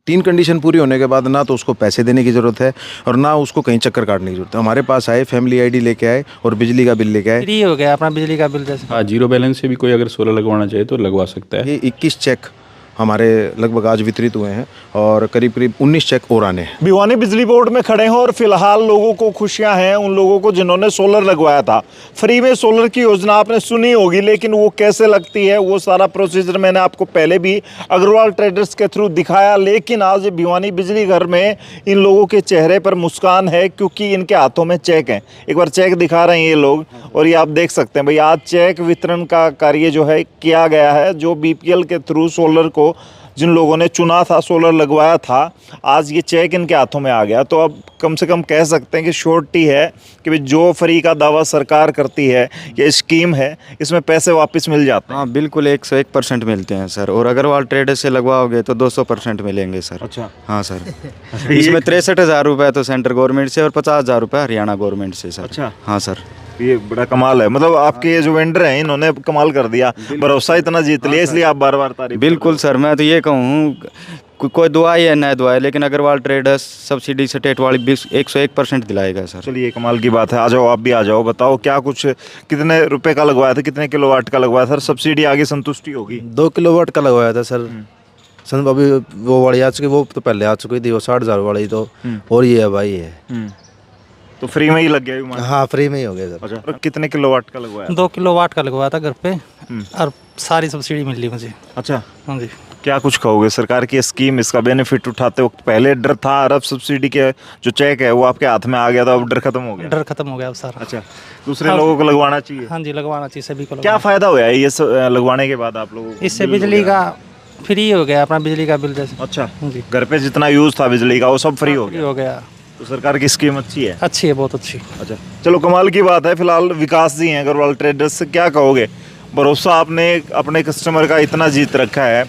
तीन कंडीशन पूरी होने के बाद ना तो उसको पैसे देने की ज़रूरत है और ना उसको कहीं चक्कर काटने की ज़रूरत है। हमारे पास आए, फैमिली आईडी लेके आए और बिजली का बिल लेके आए। फ्री हो गया अपना बिजली का बिल जैसे। हाँ, जीरो बैलेंस से भी कोई अगर सोलर लगवाना चाहे तो लगवा सकता है। ये 21 चेक हमारे लगभग आज वितरित हुए हैं और करीब करीब 19 चेक और आने हैं। भिवानी बिजली बोर्ड में खड़े हैं और फिलहाल लोगों को खुशियां हैं उन लोगों को जिन्होंने सोलर लगवाया था। फ्री में सोलर की योजना आपने सुनी होगी, लेकिन वो कैसे लगती है वो सारा प्रोसीजर मैंने आपको पहले भी अग्रवाल ट्रेडर्स के थ्रू दिखाया। लेकिन आज भिवानी बिजली घर में इन लोगों के चेहरे पर मुस्कान है क्योंकि इनके हाथों में चेक हैं। एक बार चेक दिखा रहे हैं ये लोग और ये आप देख सकते हैं भाई, आज चेक वितरण का कार्य जो है किया गया है। जो बीपीएल के थ्रू सोलर को जिन लोगों ने चुना था, सोलर लगवाया था, आज ये चेक इनके हाथों में आ गया। तो अब कम से कम कह सकते हैं कि श्योरिटी है कि भाई जो फ्री का दावा सरकार करती है, ये स्कीम है, इसमें पैसे वापस मिल जाते हैं। हाँ बिल्कुल 101% मिलते हैं सर, और अग्रवाल ट्रेडर्स से लगवाओगे तो 200% मिलेंगे सर। अच्छा। हाँ सर। इसमें 63,000 रुपये तो सेंट्रल गवर्नमेंट से और 50,000 रुपये हरियाणा गवर्नमेंट से सर। अच्छा। हाँ सर। ये बड़ा कमाल है, मतलब आपके ये जो वेंडर हैं इन्होंने कमाल कर दिया, भरोसा इतना जीत लिया, इसलिए आप बार बार तारीफ। बिल्कुल सर, मैं तो ये कहूँ कोई दुआई है न दुआई, लेकिन अग्रवाल ट्रेडर्स सब्सिडी स्टेट वाली 101% दिलाएगा सर। चलिए कमाल की बात है, आ जाओ आप भी आ जाओ, बताओ क्या कुछ कितने रुपए का लगवाया था, कितने किलोवाट का लगवाया था, सर सब्सिडी आगे संतुष्टि होगी। 2 किलोवाट का लगवाया था सर। अभी वो वाली आ चुकी, वो तो पहले आ चुकी थी, वो 60,000 वाली तो, और ये है भाई है। तो फ्री में ही लग गया ये मान। हाँ फ्री में ही हो गया सर। अच्छा, और कितने किलोवाट का लगवाया? 2 किलोवाट का लगवाया था घर पे और सारी सब्सिडी मिल रही मुझे। अच्छा, हाँ जी। क्या कुछ कहोगे सरकार की स्कीम, इसका बेनिफिट उठाते वक्त? पहले डर था, और अब सब्सिडी के जो चेक है वो आपके हाथ में आ गया था, अब डर खत्म हो गया। डर खत्म हो गया अब सारा। अच्छा, दूसरे लोगों को लगवाना चाहिए। हाँ जी, लगवाना चाहिए सभी को। क्या फायदा हुआ है ये लगवाने के बाद आप लोगों को? इससे बिजली का फ्री हो गया अपना बिजली का बिल जैसे। अच्छा जी। घर पे जितना यूज था बिजली का वो सब फ्री हो फ्री गया। हो गया। तो सरकार की स्कीम अच्छी है। अच्छी है, बहुत अच्छी। अच्छा, चलो कमाल की बात है। फिलहाल विकास जी हैं अग्रवाल ट्रेडर्स से, क्या कहोगे? भरोसा आपने अपने कस्टमर का इतना जीत रखा है,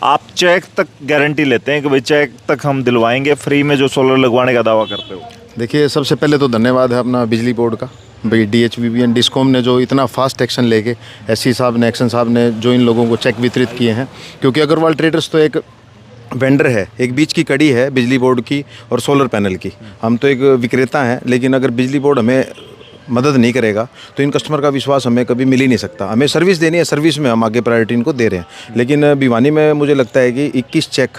आप चेक तक गारंटी लेते हैं कि भाई चेक तक हम दिलवाएंगे फ्री में जो सोलर लगवाने का दावा करते हो। देखिए, सबसे पहले तो धन्यवाद है अपना बिजली बोर्ड का, भाई DHBBN डिस्कॉम ने जो इतना फास्ट एक्शन लेके, SC साहब ने, एक्शन साहब ने जो इन लोगों को चेक वितरित किए हैं। क्योंकि अग्रवाल ट्रेडर्स तो एक वेंडर है, एक बीच की कड़ी है बिजली बोर्ड की और सोलर पैनल की। हम तो एक विक्रेता हैं, लेकिन अगर बिजली बोर्ड हमें मदद नहीं करेगा तो इन कस्टमर का विश्वास हमें कभी मिल ही नहीं सकता। हमें सर्विस देनी है, सर्विस में हम आगे प्रायोरिटी इनको दे रहे हैं। लेकिन भिवानी में मुझे लगता है कि 21 चेक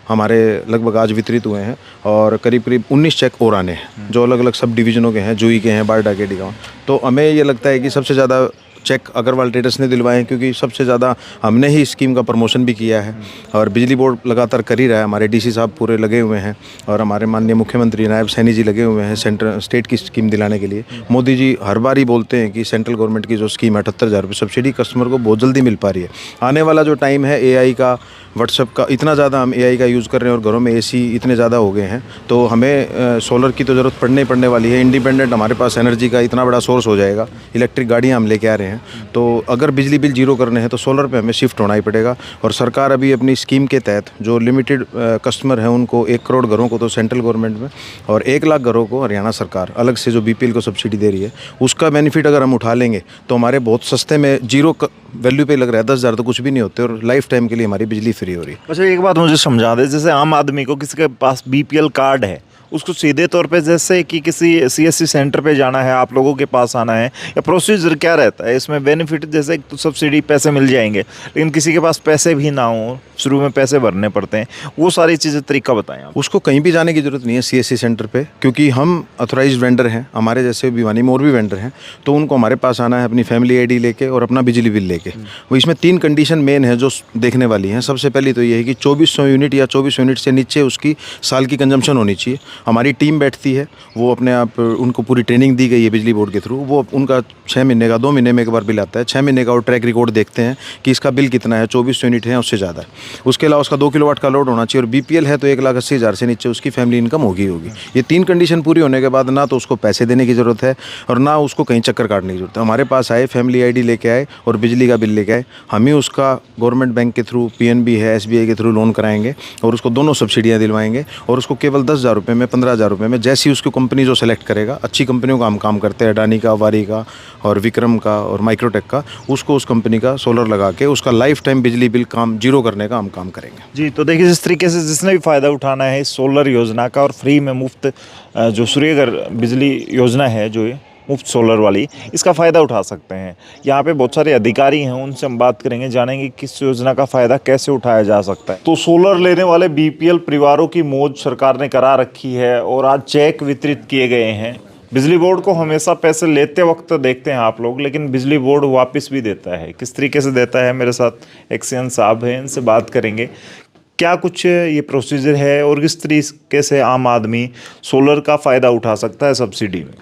हमारे लगभग आज वितरित हुए हैं और करीब करीब 19 चेक और आने हैं, जो अलग अलग सब डिवीज़नों के हैं, जुई के हैं, बारडा के, डिगांव। तो हमें ये लगता है कि सबसे ज़्यादा चेक अग्रवाल ट्रेडर्स ने दिलवाए हैं, क्योंकि सबसे ज़्यादा हमने ही स्कीम का प्रमोशन भी किया है और बिजली बोर्ड लगातार कर ही रहा है। हमारे DC साहब पूरे लगे हुए हैं और हमारे माननीय मुख्यमंत्री नायब सैनी जी लगे हुए हैं सेंट्रल स्टेट की स्कीम दिलाने के लिए। मोदी जी हर बार ही बोलते हैं कि सेंट्रल गवर्नमेंट की जो स्कीम है 78,000 रुपये सब्सिडी कस्टमर को बहुत जल्दी मिल पा रही है। आने वाला जो टाइम है AI का, व्हाट्सएप का, इतना ज़्यादा हम AI का यूज़ कर रहे हैं और घरों में AC इतने ज़्यादा हो गए हैं, तो हमें सोलर की तो ज़रूरत पड़ने वाली है। इंडिपेंडेंट हमारे पास एनर्जी का इतना बड़ा सोर्स हो जाएगा, इलेक्ट्रिक गाड़ियाँ हम लेके आ रहे हैं। तो अगर बिजली बिल जीरो करने हैं तो सोलर पे हमें शिफ्ट होना ही पड़ेगा। और सरकार अभी अपनी स्कीम के तहत जो लिमिटेड कस्टमर हैं उनको 1 करोड़ घरों को तो सेंट्रल गवर्नमेंट में और 1 लाख घरों को हरियाणा सरकार अलग से जो BPL को सब्सिडी दे रही है, उसका बेनिफिट अगर हम उठा लेंगे तो हमारे बहुत सस्ते में जीरो वैल्यू पे लग रहा है। 10,000 तो कुछ भी नहीं होते और लाइफ टाइम के लिए हमारी बिजली फ्री हो रही है। अच्छा, एक बात मुझे समझा दे, जैसे आम आदमी को किसी के पास BPL कार्ड है, उसको सीधे तौर पे जैसे कि किसी CSC सेंटर पे जाना है, आप लोगों के पास आना है, या प्रोसीजर क्या रहता है इसमें? बेनिफिट जैसे तो सब्सिडी पैसे मिल जाएंगे, लेकिन किसी के पास पैसे भी ना हो, शुरू में पैसे भरने पड़ते हैं, वो सारी चीज़ें तरीका बताएं आप। उसको कहीं भी जाने की ज़रूरत नहीं है CSC सेंटर पे, क्योंकि हम ऑथोराइज्ड वेंडर हैं। हमारे जैसे भिवानी में और भी वेंडर हैं, तो उनको हमारे पास आना है अपनी फैमिली ID लेके और अपना बिजली बिल लेके। वो इसमें 3 कंडीशन मेन है जो देखने वाली हैं। सबसे पहली तो ये है कि 2400 यूनिट या 24 यूनिट से नीचे उसकी साल की कंजम्पशन होनी चाहिए। हमारी टीम बैठती है, वो अपने आप, उनको पूरी ट्रेनिंग दी गई है बिजली बोर्ड के थ्रू। वो उनका 6 महीने का, 2 महीने में एक बार बिल आता है, 6 महीने का और ट्रैक रिकॉर्ड देखते हैं कि इसका बिल कितना है, 24 यूनिट है उससे ज़्यादा है। उसके अलावा उसका 2 किलोवाट का लोड होना चाहिए और BPL है तो 1,80,000 से नीचे उसकी फैमिली इनकम होगी। ये 3 कंडीशन पूरी होने के बाद ना तो उसको पैसे देने की ज़रूरत है और ना उसको कहीं चक्कर काटने की ज़रूरत है। हमारे पास आए, फैमिली ID लेके आए और बिजली का बिल लेके आए, हम ही उसका गवर्नमेंट बैंक के थ्रू, PNB है, SBI के थ्रू लोन कराएंगे और उसको दोनों सब्सिडियाँ दिलवाएंगे और उसको केवल 10,000 रुपये में 15,000 रुपये में, जैसी उसको कंपनी जो सेलेक्ट करेगा, अच्छी कंपनियों का हम काम करते हैं, अडानी का, वारी का और विक्रम का और माइक्रोटेक का, उसको उस कंपनी का सोलर लगा के उसका लाइफ टाइम बिजली बिल काम जीरो करने का हम काम करेंगे। जी, तो देखिए जिस तरीके से जिसने भी फ़ायदा उठाना है इस सोलर योजना का और फ्री में मुफ्त जो सूर्यघर बिजली योजना है, जो ये मुफ्त सोलर वाली, इसका फ़ायदा उठा सकते हैं। यहाँ पे बहुत सारे अधिकारी हैं, उनसे हम बात करेंगे, जानेंगे किस योजना का फ़ायदा कैसे उठाया जा सकता है। तो सोलर लेने वाले बीपीएल परिवारों की मौज सरकार ने करा रखी है और आज चेक वितरित किए गए हैं। बिजली बोर्ड को हमेशा पैसे लेते वक्त देखते हैं आप लोग, लेकिन बिजली बोर्ड वापस भी देता है। किस तरीके से देता है, मेरे साथ एक्सियन साहब हैं, इनसे बात करेंगे क्या कुछ ये प्रोसीजर है और किस तरीके से आम आदमी सोलर का फ़ायदा उठा सकता है सब्सिडी में।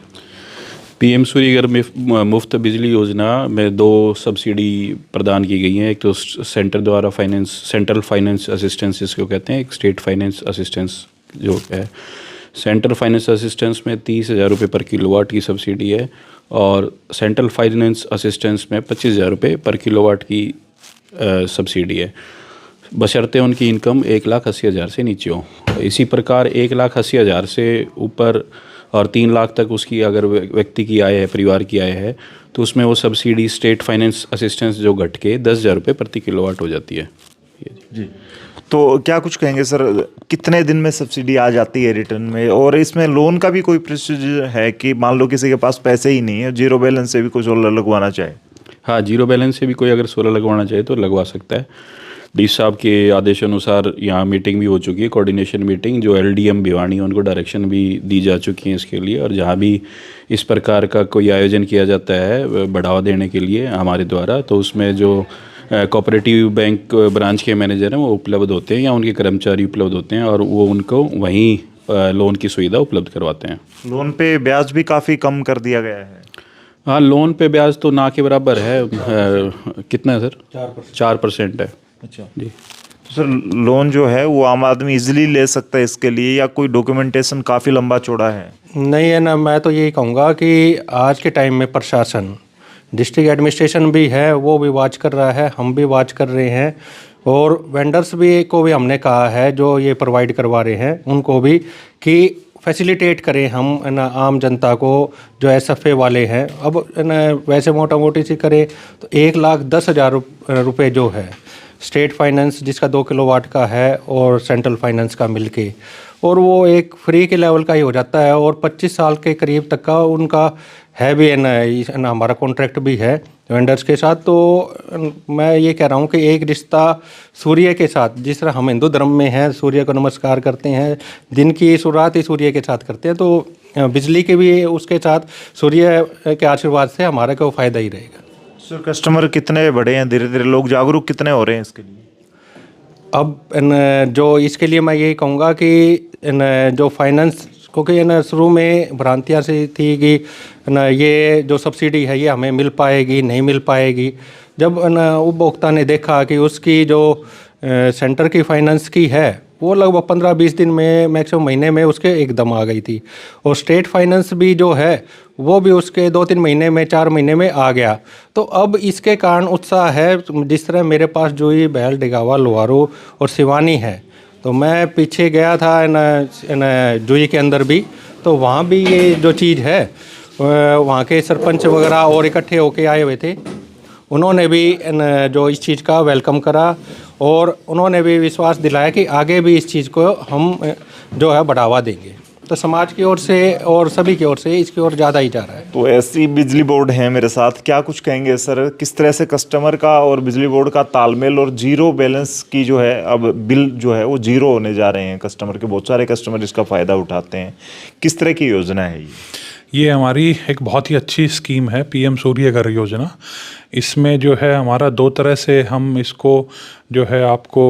पीएम सूर्यघर में मुफ्त बिजली योजना में 2 सब्सिडी प्रदान की गई हैं। एक तो सेंट्रल फाइनेंस असिस्टेंस जिसको कहते हैं, एक स्टेट फाइनेंस असिस्टेंस जो है। सेंट्रल फाइनेंस असिस्टेंस में 30,000 रुपये पर किलोवाट की सब्सिडी है और सेंट्रल फाइनेंस असिस्टेंस में 25,000 रुपये पर किलोवाट की सब्सिडी है, बशर्ते उनकी इनकम 1,80,000 से नीचे हो। इसी प्रकार 1,80,000 से ऊपर और 3 लाख तक उसकी अगर व्यक्ति की आय है, परिवार की आय है, तो उसमें वो सब्सिडी स्टेट फाइनेंस असिस्टेंस जो घट के 10,000 रुपये प्रति किलोवाट हो जाती है। जी, तो क्या कुछ कहेंगे सर, कितने दिन में सब्सिडी आ जाती है रिटर्न में, और इसमें लोन का भी कोई प्रोसीजर है कि मान लो किसी के पास पैसे ही नहीं है, जीरो बैलेंस से भी कोई सोलर लगवाना चाहे? हाँ, जीरो बैलेंस से भी कोई अगर सोलर लगवाना चाहे तो लगवा सकता है। डी साहब के आदेशानुसार यहाँ मीटिंग भी हो चुकी है, कोऑर्डिनेशन मीटिंग, जो एलडीएम भिवानी उनको डायरेक्शन भी दी जा चुकी है इसके लिए। और जहाँ भी इस प्रकार का कोई आयोजन किया जाता है बढ़ावा देने के लिए हमारे द्वारा, तो उसमें जो कोऑपरेटिव बैंक ब्रांच के मैनेजर हैं वो उपलब्ध होते हैं या उनके कर्मचारी उपलब्ध होते हैं और वो उनको वहीं लोन की सुविधा उपलब्ध करवाते हैं। लोन पे ब्याज भी काफ़ी कम कर दिया गया है। हाँ, लोन पे ब्याज तो ना के बराबर है। कितना है सर? 4% है। अच्छा जी। तो सर लोन जो है वो आम आदमी इजीली ले सकता है इसके लिए, या कोई डॉक्यूमेंटेशन काफ़ी लंबा चौड़ा है? नहीं है ना, मैं तो यही कहूँगा कि आज के टाइम में प्रशासन, डिस्ट्रिक्ट एडमिनिस्ट्रेशन भी है, वो भी वॉच कर रहा है, हम भी वॉच कर रहे हैं, और वेंडर्स भी को भी हमने कहा है जो ये प्रोवाइड करवा रहे हैं उनको भी कि फैसिलिटेट करें हम ना आम जनता को, जो SFA वाले हैं। अब ना वैसे मोटा मोटी सी करें तो 1,10,000 रुपये जो है स्टेट फाइनेंस जिसका 2 किलोवाट का है और सेंट्रल फाइनेंस का मिलके, और वो एक फ्री के लेवल का ही हो जाता है, और 25 साल के करीब तक का उनका है भी ना हमारा कॉन्ट्रैक्ट भी है वेंडर्स के साथ। तो मैं ये कह रहा हूँ कि एक रिश्ता सूर्य के साथ, जिस तरह हम हिंदू धर्म में हैं, सूर्य को नमस्कार करते हैं, दिन की शुरुआत ही सूर्य के साथ करते हैं, तो बिजली के भी उसके साथ सूर्य के आशीर्वाद से हमारा को फ़ायदा ही रहेगा। सर कस्टमर कितने बढ़े हैं, धीरे धीरे लोग जागरूक कितने हो रहे हैं इसके लिए? अब जो इसके लिए मैं यही कहूँगा कि जो फाइनेंस, क्योंकि शुरू में भ्रांतियाँ सी थी कि ये जो सब्सिडी है ये हमें मिल पाएगी नहीं मिल पाएगी। जब उपभोक्ता ने देखा कि उसकी जो सेंटर की फाइनेंस की है वो लगभग 15-20 दिन में, मैक्सिमम महीने में उसके एकदम आ गई थी, और स्टेट फाइनेंस भी जो है वो भी उसके 2-3 महीने में, 4 महीने में आ गया। तो अब इसके कारण उत्साह है। जिस तरह मेरे पास जूही, बहल, डिगावा, लोहारू और सिवानी है, तो मैं पीछे गया था जूही के अंदर भी, तो वहाँ भी ये जो चीज़ है वहाँ के सरपंच वगैरह और इकट्ठे होके आए हुए थे, उन्होंने भी जो इस चीज़ का वेलकम करा, और उन्होंने भी विश्वास दिलाया कि आगे भी इस चीज़ को हम जो है बढ़ावा देंगे। तो समाज की ओर से और सभी की ओर से इसकी ओर ज़्यादा ही जा रहा है। तो ऐसी बिजली बोर्ड है मेरे साथ, क्या कुछ कहेंगे सर, किस तरह से कस्टमर का और बिजली बोर्ड का तालमेल, और जीरो बैलेंस की जो है अब बिल जो है वो जीरो होने जा रहे हैं कस्टमर के, बहुत सारे कस्टमर इसका फ़ायदा उठाते हैं, किस तरह की योजना है ये हमारी एक बहुत ही अच्छी स्कीम है पीएम सूर्यघर योजना। इसमें जो है हमारा 2 तरह से हम इसको जो है आपको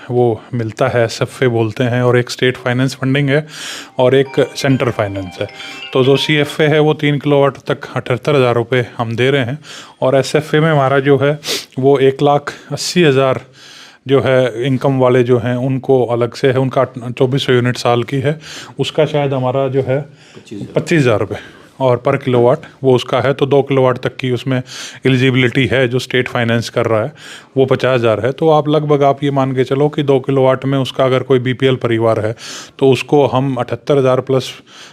वो मिलता है, SFA बोलते हैं, और एक स्टेट फाइनेंस फंडिंग है और एक सेंट्रल फाइनेंस है। तो जो CFA है वो 3 किलोवाट तक 78,000 रुपये हम दे रहे हैं, और SFA में हमारा जो है वो 1,80,000 जो है इनकम वाले जो हैं उनको अलग से है, उनका 2400 यूनिट साल की है, उसका शायद हमारा जो है 25,000 रुपये और पर किलोवाट वो उसका है, तो 2 किलोवाट तक की उसमें एलिजिबिलिटी है। जो स्टेट फाइनेंस कर रहा है वो 50,000 है। तो आप लगभग आप ये मान के चलो कि 2 किलोवाट में उसका अगर कोई बीपीएल परिवार है तो उसको हम 78,000 प्लस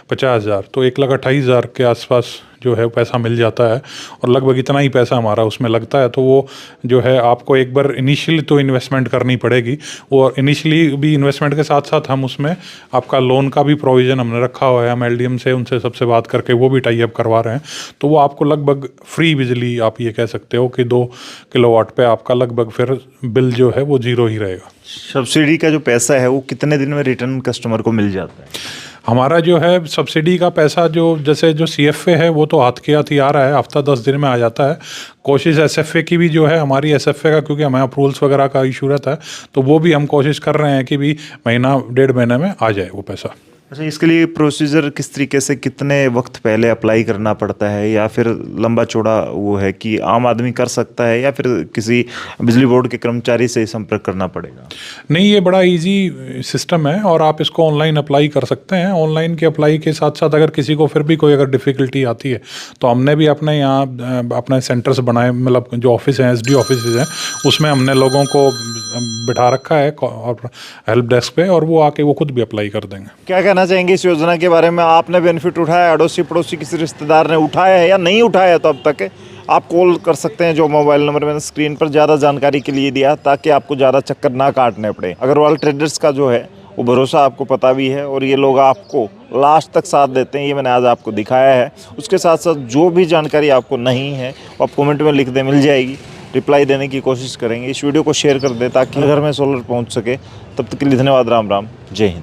50,000 तो 1,28,000 के आसपास जो है पैसा मिल जाता है। और लगभग इतना ही पैसा हमारा उसमें लगता है। तो वो जो है आपको एक बार इनिशियली तो इन्वेस्टमेंट करनी पड़ेगी, और इनिशियली भी इन्वेस्टमेंट के साथ साथ हम उसमें आपका लोन का भी प्रोविज़न हमने रखा हुआ है। हम एलडीएम से उनसे सबसे बात करके वो भी टाई अप करवा रहे हैं। तो वो आपको लगभग फ्री बिजली आप ये कह सकते हो कि 2 किलोवाट पे आपका लगभग फिर बिल जो है वो ज़ीरो ही रहेगा। सब्सिडी का जो पैसा है वो कितने दिन में रिटर्न कस्टमर को मिल जाता है? हमारा जो है सब्सिडी का पैसा जो जैसे जो सीएफए है वो तो हाथ के हाथ ही आ रहा है, हफ्ता 10 दिन में आ जाता है। कोशिश एसएफए की भी जो है हमारी एसएफए का, क्योंकि हमें अप्रूवल्स वगैरह का इशू रहता है, तो वो भी हम कोशिश कर रहे हैं कि भी महीना 1.5 महीने में आ जाए वो पैसा। अच्छा, इसके लिए प्रोसीजर किस तरीके से, कितने वक्त पहले अप्लाई करना पड़ता है, या फिर लंबा चौड़ा वो है कि आम आदमी कर सकता है, या फिर किसी बिजली बोर्ड के कर्मचारी से संपर्क करना पड़ेगा? नहीं, ये बड़ा इजी सिस्टम है और आप इसको ऑनलाइन अप्लाई कर सकते हैं। ऑनलाइन के अप्लाई के साथ साथ अगर किसी को फिर भी कोई अगर डिफ़िकल्टी आती है तो हमने भी अपने यहाँ अपने सेंटर्स बनाए, मतलब जो ऑफिस हैं, एसडी ऑफिस हैं, उसमें हमने लोगों को बिठा रखा है और हेल्प डेस्क पे, और वो आके वो खुद भी अप्लाई कर देंगे। क्या कहना चाहेंगे इस योजना के बारे में? आपने बेनिफिट उठाया, अड़ोसी पड़ोसी किसी रिश्तेदार ने उठाया है या नहीं उठाया तो अब तक आप कॉल कर सकते हैं, जो मोबाइल नंबर मैंने स्क्रीन पर ज़्यादा जानकारी के लिए दिया, ताकि आपको ज़्यादा चक्कर ना काटने पड़े। अग्रवाल ट्रेडर्स का जो है वो भरोसा आपको पता भी है, और ये लोग आपको लास्ट तक साथ देते हैं, ये मैंने आज आपको दिखाया है। उसके साथ साथ जो भी जानकारी आपको नहीं है वो आप कमेंट में लिख दें, मिल जाएगी, रिप्लाई देने की कोशिश करेंगे। इस वीडियो को शेयर कर दें ताकि घर में सोलर पहुंच सके। तब तक के लिए धन्यवाद। राम राम, जय हिंद।